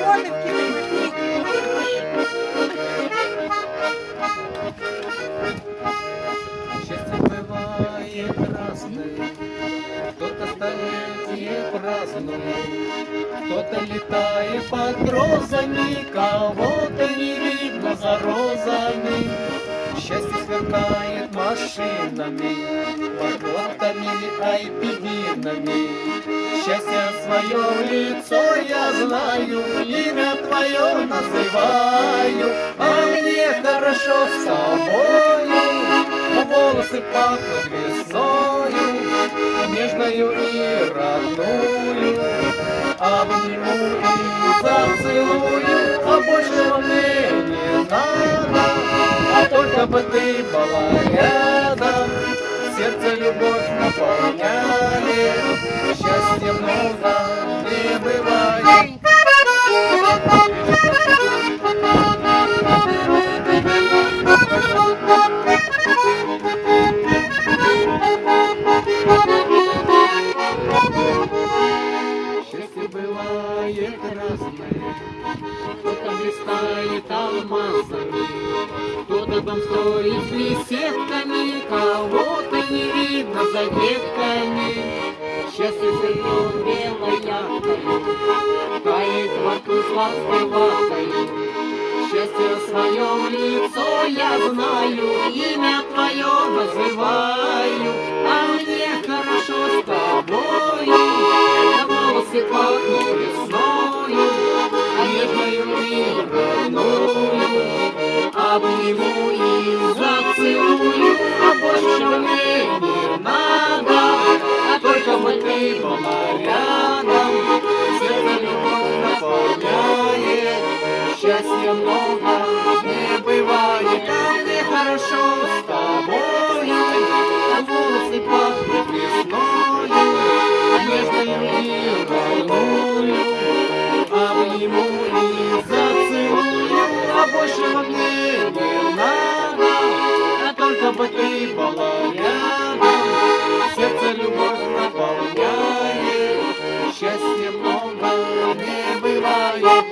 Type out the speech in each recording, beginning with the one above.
миллионы вкидывают. Счастье бывает разное, кто-то столетие празднует, кто-то летает под грозами, кого-то не видно за розами. Счастье сверкает машинами, вагонами, айпидинами. Счастье свое лицо я знаю, имя твое называю, а мне хорошо с тобою. Волосы пахнут весною, нежною и родную. Обниму и зацелую, а больше мне не надо, а только бы ты была рядом. Сердце любовь наполняет, счастья много не бывает. Счастье бывает разное, кто-то блистает алмазами, кто-то дом строит с беседками, кого-то не видно за ветками. Счастье зерно белой ягодой, тает во рту сладкой ватой. Счастье в своем лицо я знаю, имя твое называю, а мне хорошо с тобою. Волосы пахнут весною, а нежною и родную. Обниму и зацелую, а больше мне не надо, а только бы ты была рядом. Сердце любовь наполняет, счастья много не бывает, а мне хорошо с тобою. А волосы пахнут весною, а нежною и родную. Обниму и зацелую, а больше мне не надо, а только бы ты была рядом. Сердце любовь наполняет, счастья много не бывает.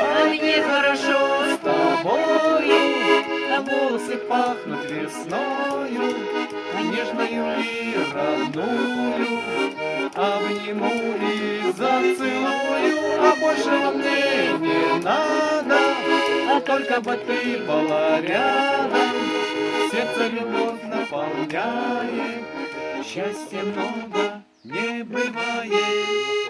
А мне хорошо с тобою, а волосы пахнут весною, а нежною и родную. Обниму и зацелую, а больше мне не надо, а только бы ты была рядом. Сердце любовь наполняет, счастья много не бывает.